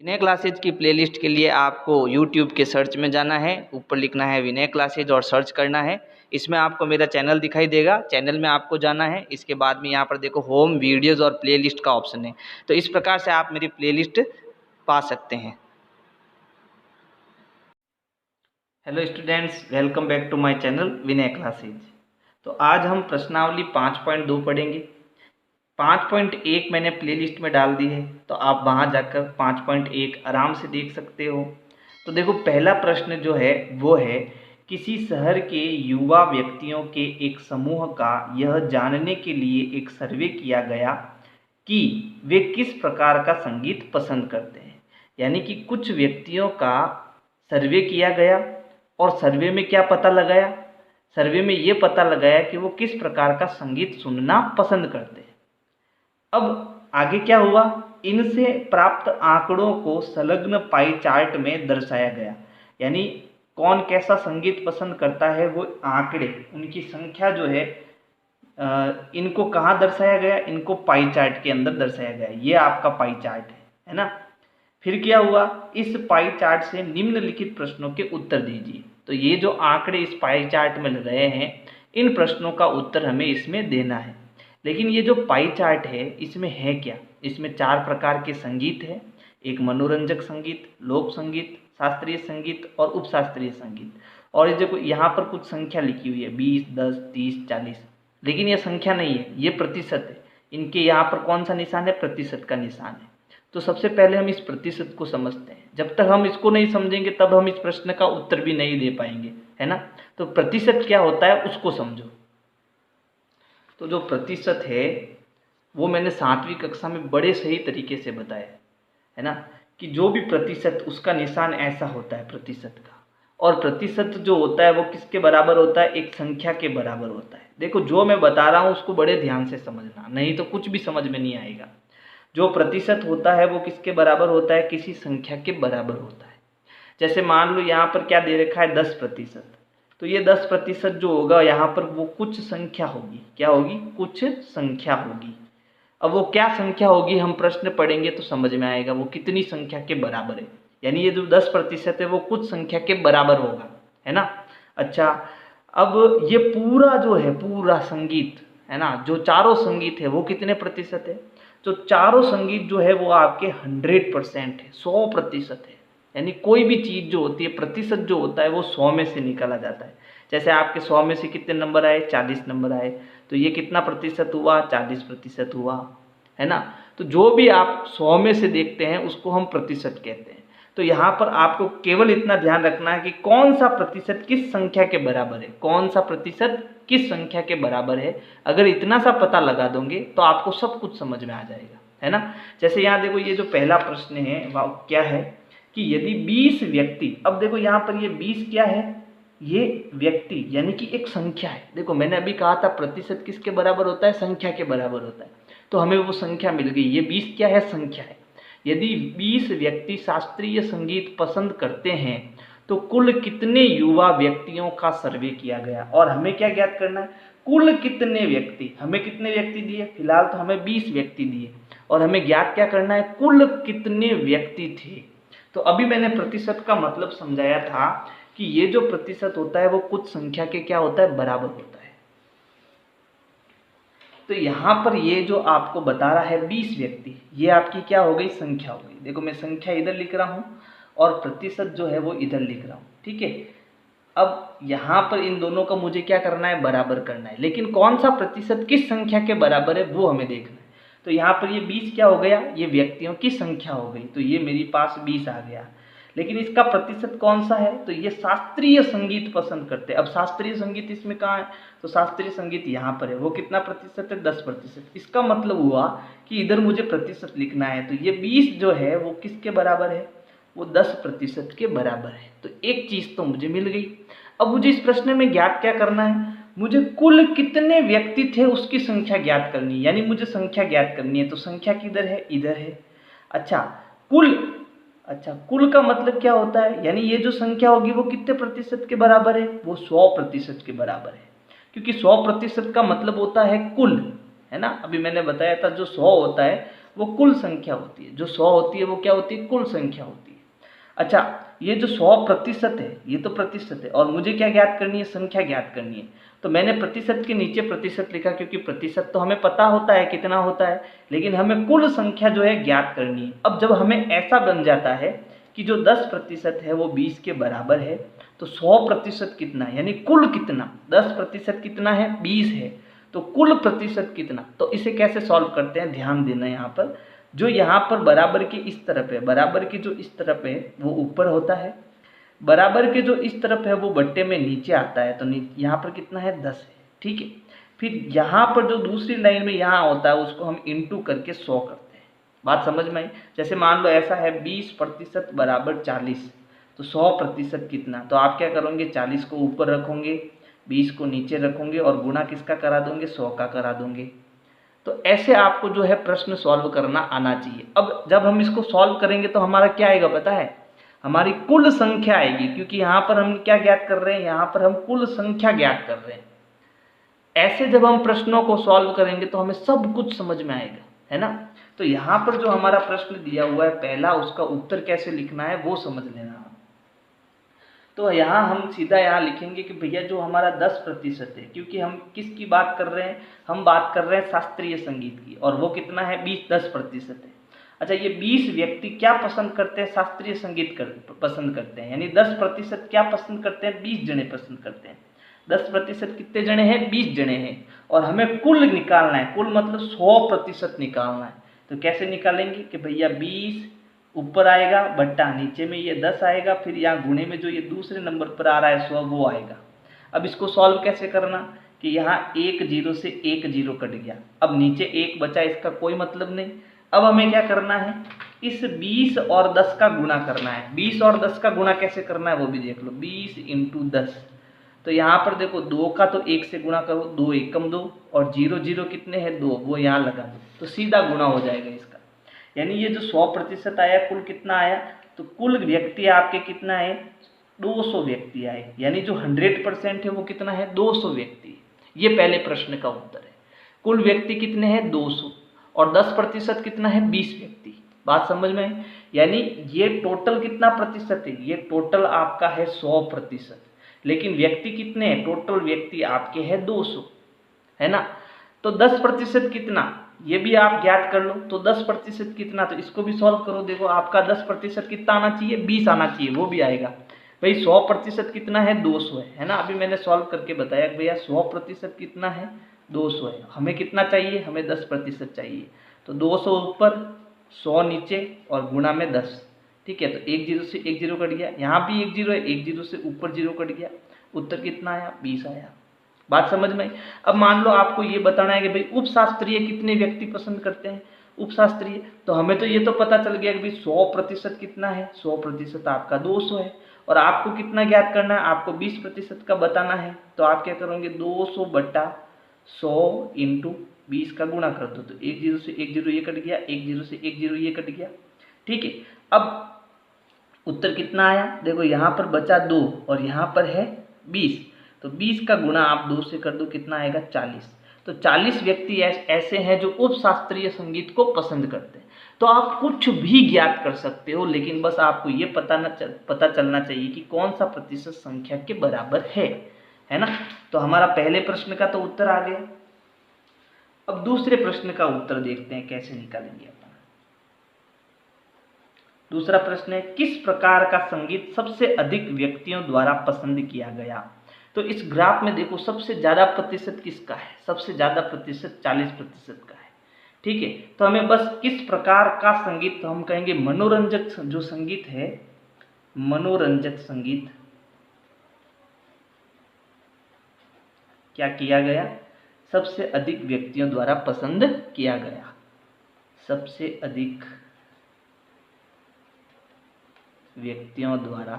विनय classes की playlist के लिए आपको YouTube के सर्च में जाना है, ऊपर लिखना है विनय क्लासेज और सर्च करना है। इसमें आपको मेरा चैनल दिखाई देगा, चैनल में आपको जाना है। इसके बाद में यहाँ पर देखो होम वीडियोज़ और प्लेलिस्ट का ऑप्शन है, तो इस प्रकार से आप मेरी प्लेलिस्ट पा सकते हैं। Hello students, welcome back to my channel Vinay classes. तो आज हम प्रश्नावली 5.2 पढ़ेंगे। 5.1 मैंने प्लेलिस्ट में डाल दी है, तो आप वहाँ जाकर 5.1 आराम से देख सकते हो। तो देखो, पहला प्रश्न जो है वो है, किसी शहर के युवा व्यक्तियों के एक समूह का यह जानने के लिए एक सर्वे किया गया कि वे किस प्रकार का संगीत पसंद करते हैं। यानी कि कुछ व्यक्तियों का सर्वे किया गया और सर्वे में क्या पता लगाया, सर्वे में ये पता लगाया कि वो किस प्रकार का संगीत सुनना पसंद करते हैं। अब आगे क्या हुआ, इनसे प्राप्त आंकड़ों को संलग्न पाई चार्ट में दर्शाया गया। यानी कौन कैसा संगीत पसंद करता है, वो आंकड़े, उनकी संख्या जो है इनको कहाँ दर्शाया गया, इनको पाई चार्ट के अंदर दर्शाया गया। ये आपका पाई चार्ट है ना। फिर क्या हुआ, इस पाई चार्ट से निम्नलिखित प्रश्नों के उत्तर दीजिए। तो ये जो आंकड़े इस पाई चार्ट में रहे हैं, इन प्रश्नों का उत्तर हमें इसमें देना है। लेकिन ये जो पाई चार्ट है, इसमें है क्या, इसमें 4 प्रकार के संगीत है। एक मनोरंजक संगीत, लोक संगीत, शास्त्रीय संगीत और उपशास्त्रीय संगीत। और ये देखो, यहाँ पर कुछ संख्या लिखी हुई है 20, 10, 30, 40, लेकिन ये संख्या नहीं है, ये प्रतिशत है। इनके यहाँ पर कौन सा निशान है, प्रतिशत का निशान है। तो सबसे पहले हम इस प्रतिशत को समझते हैं। जब तक हम इसको नहीं समझेंगे तब हम इस प्रश्न का उत्तर भी नहीं दे पाएंगे, है ना। तो प्रतिशत क्या होता है उसको समझो। तो जो प्रतिशत है वो मैंने 7वीं कक्षा में बड़े सही तरीके से बताया है ना, कि जो भी प्रतिशत, उसका निशान ऐसा होता है प्रतिशत का। और प्रतिशत जो होता है वो किसके बराबर होता है, एक संख्या के बराबर होता है। देखो, जो मैं बता रहा हूँ उसको बड़े ध्यान से समझना, नहीं तो कुछ भी समझ में नहीं आएगा। जो प्रतिशत होता है वो किसके बराबर होता है, किसी संख्या के बराबर होता है। जैसे मान लो यहाँ पर क्या दे रखा है, 10%। तो ये 10% जो होगा यहाँ पर वो कुछ संख्या होगी। क्या होगी, कुछ संख्या होगी। अब वो क्या संख्या होगी, हम प्रश्न पढ़ेंगे तो समझ में आएगा वो कितनी संख्या के बराबर है। यानी ये जो 10% है वो कुछ संख्या के बराबर होगा, है ना। अच्छा, अब ये पूरा जो है, पूरा संगीत है ना, जो चारों संगीत है वो कितने प्रतिशत है। तो चारों संगीत जो है वो आपके 100% है, 100% है। यानी कोई भी चीज़ जो होती है, प्रतिशत जो होता है वो 100 में से निकाला जाता है। जैसे आपके 100 में से कितने नंबर आए, 40 नंबर आए, तो ये कितना प्रतिशत हुआ, 40% हुआ, है ना। तो जो भी आप 100 में से देखते हैं उसको हम प्रतिशत कहते हैं। तो यहाँ पर आपको केवल इतना ध्यान रखना है कि कौन सा प्रतिशत किस संख्या के बराबर है, कौन सा प्रतिशत किस संख्या के बराबर है। अगर इतना सा पता लगा दोगे तो आपको सब कुछ समझ में आ जाएगा, है ना। जैसे यहाँ देखो, ये जो पहला प्रश्न है वह क्या है कि यदि 20 व्यक्ति, अब देखो यहाँ पर ये 20 क्या है, ये व्यक्ति यानी कि एक संख्या है। देखो, मैंने अभी कहा था प्रतिशत किसके बराबर होता है, संख्या के बराबर होता है। तो हमें वो संख्या मिल गई, ये 20 क्या है, संख्या है। यदि 20 व्यक्ति शास्त्रीय संगीत पसंद करते हैं तो कुल कितने युवा व्यक्तियों का सर्वे किया गया। और हमें क्या ज्ञात करना है, कुल कितने व्यक्ति, हमें कितने व्यक्ति दिए, फिलहाल तो हमें 20 व्यक्ति दिए, और हमें ज्ञात क्या करना है, कुल कितने व्यक्ति थे। तो अभी मैंने प्रतिशत का मतलब समझाया था कि ये जो प्रतिशत होता है वो कुछ संख्या के क्या होता है, बराबर होता है। तो यहाँ पर ये जो आपको बता रहा है 20 व्यक्ति, ये आपकी क्या हो गई, संख्या हो गई। देखो, मैं संख्या इधर लिख रहा हूँ और प्रतिशत जो है वो इधर लिख रहा हूँ, ठीक है। अब यहाँ पर इन दोनों का मुझे क्या करना है, बराबर करना है। लेकिन कौन सा प्रतिशत किस संख्या के बराबर है वो हमें देखना है। तो यहाँ पर ये 20 क्या हो गया, ये व्यक्तियों की संख्या हो गई, तो ये मेरे पास 20 आ गया। लेकिन इसका प्रतिशत कौन सा है, तो ये शास्त्रीय संगीत पसंद करते हैं। अब शास्त्रीय संगीत इसमें कहाँ है, तो शास्त्रीय संगीत यहाँ पर है, वो कितना प्रतिशत है, 10%। इसका मतलब हुआ कि इधर मुझे प्रतिशत लिखना है, तो ये 20 जो है वो किसके बराबर है, वो 10% के बराबर है। तो एक चीज़ तो मुझे मिल गई। अब मुझे इस प्रश्न में ज्ञात क्या करना है, मुझे कुल कितने व्यक्ति थे उसकी संख्या ज्ञात करनी है। यानी मुझे संख्या ज्ञात करनी है, तो संख्या किधर है, इधर है। अच्छा, कुल का मतलब क्या होता है, यानी ये जो संख्या होगी वो कितने प्रतिशत के बराबर है, वो 100% के बराबर है। क्योंकि 100% का मतलब होता है कुल, है ना। अभी मैंने बताया था जो 100 होता है वो कुल संख्या होती है। जो 100 होती है वो क्या होती है? कुल संख्या होती है। अच्छा, ये जो 100% है ये तो प्रतिशत है, और मुझे क्या ज्ञात करनी है? संख्या ज्ञात करनी है। तो मैंने प्रतिशत के नीचे प्रतिशत लिखा, क्योंकि प्रतिशत तो हमें पता होता है कितना होता है, लेकिन हमें कुल संख्या जो है ज्ञात करनी है। अब जब हमें ऐसा बन जाता है कि जो 10% है वो 20 के बराबर है, तो 100% कितना है, यानी कुल कितना? 10% कितना है? 20 है। तो कुल प्रतिशत कितना? तो इसे कैसे सॉल्व करते हैं, ध्यान देना। यहाँ पर जो यहाँ पर बराबर के इस तरफ है, बराबर की जो इस तरफ है वो ऊपर होता है, बराबर के जो इस तरफ है वो बट्टे में नीचे आता है। तो यहाँ पर कितना है? 10 है। ठीक है, फिर यहाँ पर जो दूसरी लाइन में यहाँ होता है उसको हम इंटू करके 100 करते हैं। बात समझ में आई? जैसे मान लो ऐसा है 20% बराबर 40, तो 100% कितना? तो आप क्या करोगे? 40 को ऊपर रखोगे, 20 को नीचे रखोगे, और गुणा किसका करा दोगे? 100 का करा दोगे। तो ऐसे आपको जो है प्रश्न सॉल्व करना आना चाहिए। अब जब हम इसको सॉल्व करेंगे तो हमारा क्या आएगा पता है? हमारी कुल संख्या आएगी, क्योंकि यहाँ पर हम क्या ज्ञात कर रहे हैं? यहाँ पर हम कुल संख्या ज्ञात कर रहे हैं। ऐसे जब हम प्रश्नों को सॉल्व करेंगे तो हमें सब कुछ समझ में आएगा, है ना। तो यहाँ पर जो हमारा प्रश्न दिया हुआ है पहला, उसका उत्तर कैसे लिखना है वो समझ लेना। तो यहाँ हम सीधा यहाँ लिखेंगे कि भैया जो हमारा 10% है, क्योंकि हम किसकी बात कर रहे हैं? हम बात कर रहे हैं शास्त्रीय संगीत की, और वो कितना है? 10% है। अच्छा, ये 20 व्यक्ति क्या पसंद करते हैं? शास्त्रीय संगीत पसंद करते हैं, यानी 10% क्या पसंद करते हैं? 20 जने पसंद करते हैं। 10% कितने जने हैं? 20 जने हैं, और हमें कुल निकालना है। कुल मतलब 100% निकालना है। तो कैसे निकालेंगे कि भैया 20 ऊपर आएगा, बट्टा नीचे में ये 10 आएगा, फिर यहाँ गुणे में जो ये दूसरे नंबर पर आ रहा है 100 वो आएगा। अब इसको सॉल्व कैसे करना कि यहाँ 1 0 से 1 0 कट गया, अब नीचे 1 बचा, इसका कोई मतलब नहीं। अब हमें क्या करना है? इस 20 और 10 का गुणा करना है। 20 और 10 का गुणा कैसे करना है वो भी देख लो। 20 × 10, तो यहाँ पर देखो 2 का तो 1 से गुणा करो, 2 एकम 2, और 0 0 कितने हैं? 2, वो यहाँ लगा दो, तो सीधा गुणा हो जाएगा इसका। यानी ये जो 100% आया, कुल कितना आया? तो कुल व्यक्ति आपके कितना है? 200 व्यक्ति आए, यानी जो 100% है वो कितना है? 200 व्यक्ति। ये पहले प्रश्न का उत्तर है। कुल व्यक्ति कितने हैं? 200, और 10% कितना है? 20 व्यक्ति। बात समझ में है? यानी ये टोटल कितना प्रतिशत है? ये टोटल आपका है 100%, लेकिन व्यक्ति कितने हैं? टोटल व्यक्ति आपके हैं 200, है ना। तो 10% कितना, ये भी आप ज्ञात कर लो। तो 10% कितना, तो इसको भी सॉल्व करो। देखो आपका 10% कितना आना चाहिए? 20 आना चाहिए, वो भी आएगा। भाई 100% कितना है? 200 है ना। अभी मैंने सॉल्व करके बताया भैया 100% कितना है? 200 है। हमें कितना चाहिए? हमें 10% चाहिए। तो 200 ऊपर, 100 नीचे, और गुणा में 10। ठीक है, तो 1 0 से 1 0 कट गया, यहाँ भी 1 0 है, 1 0 से ऊपर 0 कट गया, उत्तर कितना आया? 20 आया। बात समझ में। अब मान लो आपको ये बताना है कि भाई उपशास्त्रीय कितने व्यक्ति पसंद करते हैं? उपशास्त्रीय, तो हमें तो ये तो पता चल गया कि भाई 100% कितना है? 100% आपका 200 है, और आपको कितना ज्ञात करना है? आपको 20% का बताना है। तो आप क्या करोगे? 200 बटा 100 × 20 का गुणा कर दो। तो 1 0 से 1 0 ये कट गया, 1 0 से 1 0 ये कट गया। ठीक है, अब उत्तर कितना आया? देखो यहाँ पर बचा 2, और यहाँ पर है 20, तो 20 का गुणा आप 2 से कर दो, कितना आएगा? 40। तो 40 व्यक्ति ऐसे हैं जो उपशास्त्रीय संगीत को पसंद करते हैं। तो आप कुछ भी ज्ञात कर सकते हो, लेकिन बस आपको ये पता चलना चाहिए कि कौन सा प्रतिशत संख्या के बराबर है ना। तो हमारा पहले प्रश्न का तो उत्तर आ गया। अब दूसरे प्रश्न का उत्तर देखते हैं कैसे निकालेंगे अपन। दूसरा प्रश्न है, किस प्रकार का संगीत सबसे अधिक व्यक्तियों द्वारा पसंद किया गया? तो इस ग्राफ में देखो सबसे ज़्यादा प्रतिशत किसका है? सबसे ज़्यादा प्रतिशत 40% का है। ठीक है, तो हमें बस किस प्रकार का संगीत, तो हम कहेंगे मनोरंजक जो संगीत है, मनोरंजक संगीत क्या किया गया? सबसे अधिक व्यक्तियों द्वारा पसंद किया गया। सबसे अधिक व्यक्तियों द्वारा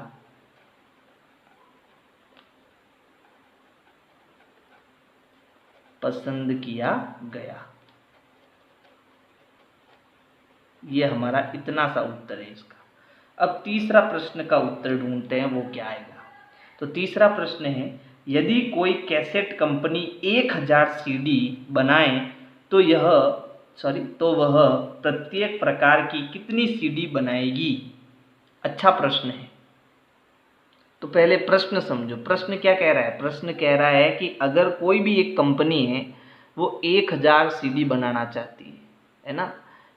पसंद किया गया। ये हमारा इतना सा उत्तर है इसका। अब तीसरा प्रश्न का उत्तर ढूंढते हैं, वो क्या आएगा। तो तीसरा प्रश्न है, यदि कोई कैसेट कंपनी 1000 CD बनाए तो यह तो वह प्रत्येक प्रकार की कितनी सीडी बनाएगी? अच्छा प्रश्न है। तो पहले प्रश्न समझो, प्रश्न क्या कह रहा है? प्रश्न कह रहा है कि अगर कोई भी एक कंपनी है वो 1000 सीडी बनाना चाहती है ना?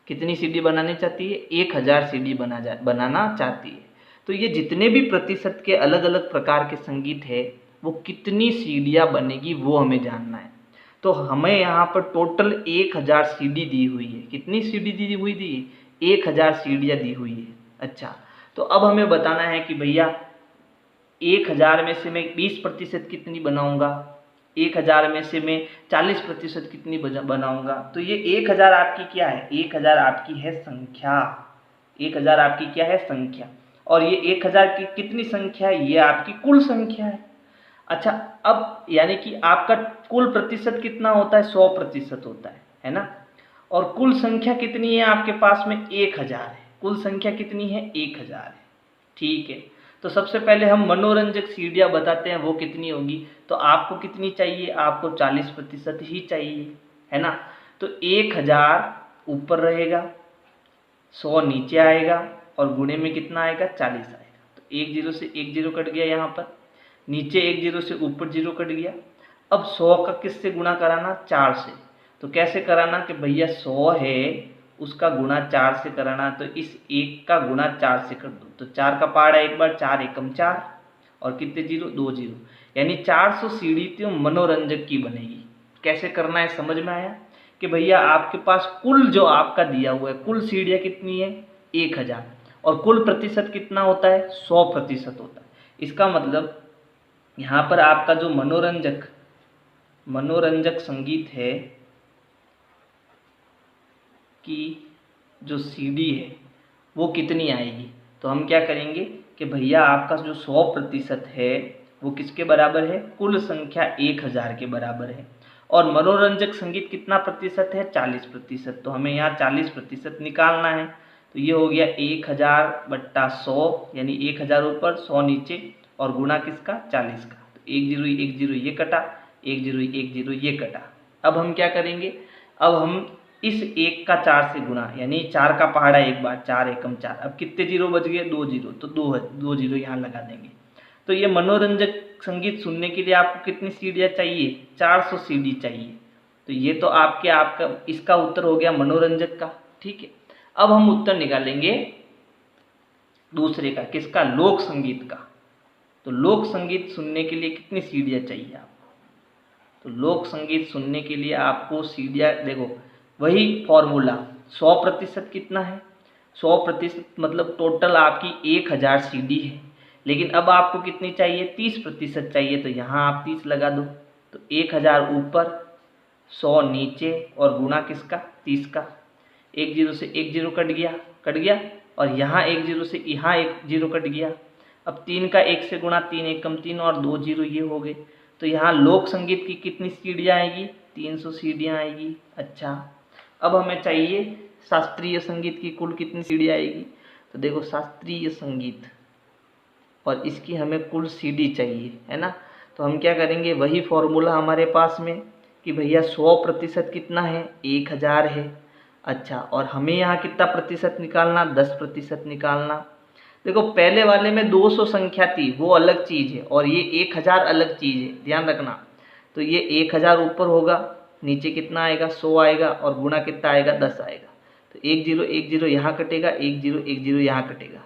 कितनी सीडी बनानी चाहती है? 1000 सीडी बनाना चाहती है। तो ये जितने भी प्रतिशत के अलग अलग प्रकार के संगीत है वो कितनी सीडियाँ बनेगी वो हमें जानना है। तो हमें यहाँ पर टोटल 1000 सीडी दी हुई है। कितनी सीडी दी हुई थी? 1000 सीडियाँ दी हुई है। अच्छा, तो अब हमें बताना है कि भैया 1000 में से मैं 20% कितनी बनाऊंगा, 1000 में से मैं 40% कितनी बनाऊंगा। तो ये 1000 आपकी क्या है? 1000 आपकी है संख्या। 1000 आपकी क्या है? संख्या। और ये 1000 की कितनी संख्या है? ये आपकी कुल संख्या है। अच्छा, अब यानी कि आपका कुल प्रतिशत कितना होता है? 100% होता है ना? और कुल संख्या कितनी है आपके पास में? 1000 है। कुल संख्या कितनी है? 1000 है। ठीक है, तो सबसे पहले हम मनोरंजक सीडियाँ बताते हैं वो कितनी होगी। तो आपको कितनी चाहिए? आपको 40% ही चाहिए, है ना? तो 1000 ऊपर रहेगा, 100 नीचे आएगा और गुणे में कितना आएगा? 40 आएगा। तो एक जीरो से एक जीरो कट गया, यहाँ पर नीचे एक जीरो से ऊपर जीरो कट गया। अब 100 का किससे गुणा कराना? 4 से। तो कैसे कराना कि भैया 100 है उसका गुणा 4 से कराना, तो इस एक का गुणा 4 से कर दो। तो 4 का पहाड़ा एक बार, 4 एकम 4 और कितने जीरो? 2 जीरो, यानी 400 सीढ़ी तो मनोरंजक की बनेगी। कैसे करना है समझ में आया? कि भैया आपके पास कुल जो आपका दिया हुआ है, कुल सीढ़ियाँ कितनी है? 1000 और कुल प्रतिशत कितना होता है? 100% होता है। इसका मतलब यहाँ पर आपका जो मनोरंजक संगीत है कि जो सीडी है वो कितनी आएगी? तो हम क्या करेंगे कि भैया आपका जो 100% है वो किसके बराबर है? कुल संख्या 1000 के बराबर है। और मनोरंजक संगीत कितना प्रतिशत है? 40%। तो हमें यहाँ 40% निकालना है। तो ये हो गया 1000 बट्टा 100, यानी 1000 ऊपर 100 नीचे और गुणा किसका? 40 का। तो एक जीरो ये कटा, एक जीरो ये कटा। अब हम क्या करेंगे? अब हम इस एक का 4 से गुणा, यानी 4 का पहाड़ा एक बार, 4 एकम 4। अब कितने जीरो बच गए? 2 जीरो। तो दो जीरो यहाँ लगा देंगे। तो ये मनोरंजक संगीत सुनने के लिए आपको कितनी सीढ़ियाँ चाहिए? 400 सीढ़ी चाहिए। तो ये तो आपका इसका उत्तर हो गया मनोरंजक का। ठीक है, अब हम उत्तर निकालेंगे दूसरे का, किसका? लोक संगीत का। तो लोक संगीत सुनने के लिए कितनी सीढ़ियाँ चाहिए आपको? तो लोक संगीत सुनने के लिए आपको सीढ़ियाँ, देखो वही फॉर्मूला, 100% कितना है? 100% मतलब टोटल आपकी 1000 सीडी है। लेकिन अब आपको कितनी चाहिए? 30% चाहिए। तो यहाँ आप 30 लगा दो। तो 1000 ऊपर, 100 नीचे और गुणा किसका? 30 का। एक जीरो से एक जीरो कट गया और यहाँ एक जीरो से यहाँ एक जीरो कट गया। अब 3 का 1 से गुणा, 3 एकम 3 और 2 जीरो ये हो गए। तो यहाँ लोक संगीत की कितनी सीढ़ियाँ आएगी? 300 सीढ़ियाँ आएगी। अच्छा, अब हमें चाहिए शास्त्रीय संगीत की कुल कितनी सीढ़ी आएगी? तो देखो शास्त्रीय संगीत और इसकी हमें कुल सीढ़ी चाहिए, है ना? तो हम क्या करेंगे? वही फॉर्मूला हमारे पास में कि भैया 100% कितना है? 1000 है। अच्छा, और हमें यहाँ कितना प्रतिशत निकालना? 10% निकालना। देखो पहले वाले में 200 संख्या थी, वो अलग चीज़ है, और ये 1000 अलग चीज़ है, ध्यान रखना। तो ये 1000 ऊपर होगा, नीचे कितना आएगा? 100 आएगा और गुणा कितना आएगा? 10 आएगा। तो एक जीरो यहाँ कटेगा, एक जीरो यहाँ कटेगा।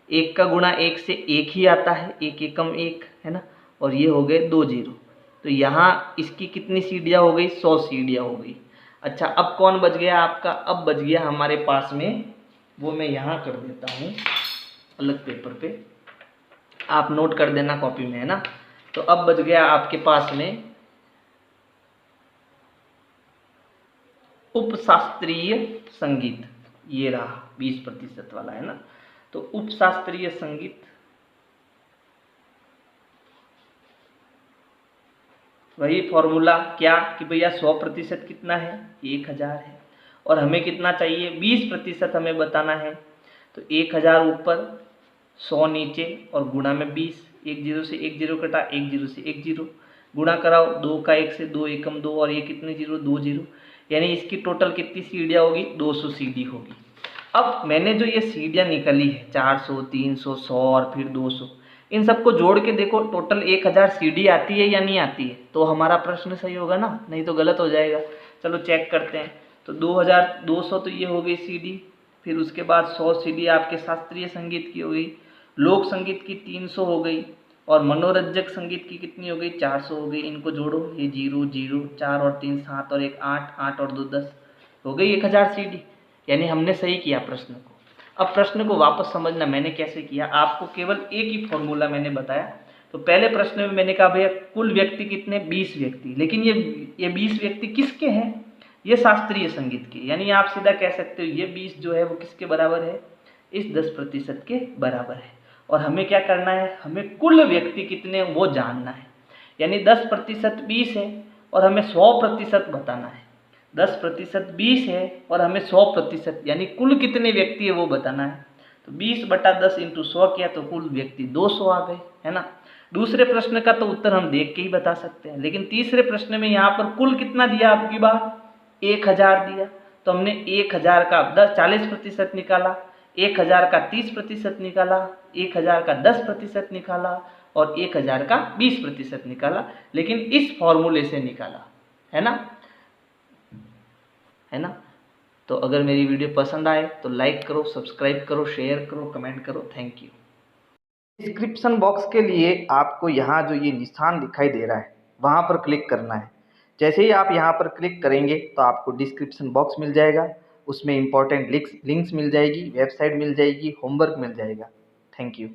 एक का गुणा एक से एक ही आता है, एक एकम एक, है ना? और ये हो गए 2 जीरो। तो यहाँ इसकी कितनी सीढ़ियाँ हो गई? 100 सीढ़ियाँ हो गई। अच्छा, अब कौन बच गया आपका? अब बच गया हमारे पास में, वो मैं यहाँ कर देता हूँ अलग पेपर पे, आप नोट कर देना कॉपी में, है ना? तो अब बच गया आपके पास में उपशास्त्रीय संगीत। ये रहा 20% वाला, है ना? तो उपशास्त्रीय संगीत, वही फॉर्मूला क्या कि भैया 100% कितना है? 1000 है। और हमें कितना चाहिए? 20% हमें बताना है। तो 1000 ऊपर, 100 नीचे और गुणा में 20। एक जीरो से एक जीरो कटा, एक जीरो से एक जीरो, गुणा कराओ, 2 का 1 से 2 एकम 2 और ये कितने जीरो? 2 जीरो। यानी इसकी टोटल कितनी सीढ़ियाँ होगी, 200 सीढ़ी होगी। अब मैंने जो ये सीढ़ियाँ निकाली है 400, 300, 100 और फिर 200, इन सबको जोड़ के देखो टोटल 1000 सीढ़ी आती है या नहीं आती है, तो हमारा प्रश्न सही होगा ना, नहीं तो गलत हो जाएगा। चलो चेक करते हैं। तो 2200 तो ये हो गई सीढ़ी, फिर उसके बाद 100 सीढ़ी आपके शास्त्रीय संगीत की हो गई, लोक संगीत की 300 हो गई, और मनोरंजक संगीत की कितनी हो गई, 400 हो गई। इनको जोड़ो, ये 0 0, 4 और 3 7 और 1 8, 8 और 2 10, हो गई 1000 सीढ़ी। यानी हमने सही किया प्रश्न को। अब प्रश्न को वापस समझना मैंने कैसे किया, आपको केवल एक ही फॉर्मूला मैंने बताया। तो पहले प्रश्न में मैंने कहा भैया कुल व्यक्ति कितने, 20 व्यक्ति, लेकिन ये 20 व्यक्ति किसके हैं, ये शास्त्रीय संगीत के, यानी आप सीधा कह सकते हो ये 20 जो है वो किसके बराबर है, इस 10% के बराबर है। और हमें क्या करना है, हमें कुल व्यक्ति कितने वो जानना है। यानी 10% 20 है और हमें 100% बताना है। 10% 20 है और हमें 100% यानी कुल कितने व्यक्ति है वो बताना है। तो 20/10 × 100 किया तो कुल व्यक्ति 200 आ गए, है ना। दूसरे प्रश्न का तो उत्तर हम देख के ही बता सकते हैं, लेकिन तीसरे प्रश्न में यहाँ पर कुल कितना दिया आपकी बार, 1000 दिया। तो हमने 1000 का 40% निकाला, 1000 का 30% निकाला, 1000 का 10% निकाला और 1000 का 20% निकाला, लेकिन इस फॉर्मूले से निकाला, है ना, है ना। तो अगर मेरी वीडियो पसंद आए तो लाइक करो, सब्सक्राइब करो, शेयर करो, कमेंट करो। Thank you. डिस्क्रिप्शन बॉक्स के लिए आपको यहाँ जो ये निशान दिखाई दे रहा है वहाँ पर क्लिक करना है। जैसे ही आप यहाँ पर क्लिक करेंगे तो आपको डिस्क्रिप्शन बॉक्स मिल जाएगा, उसमें इंपॉर्टेंट लिंक्स मिल जाएगी, वेबसाइट मिल जाएगी, होमवर्क मिल जाएगा। Thank you.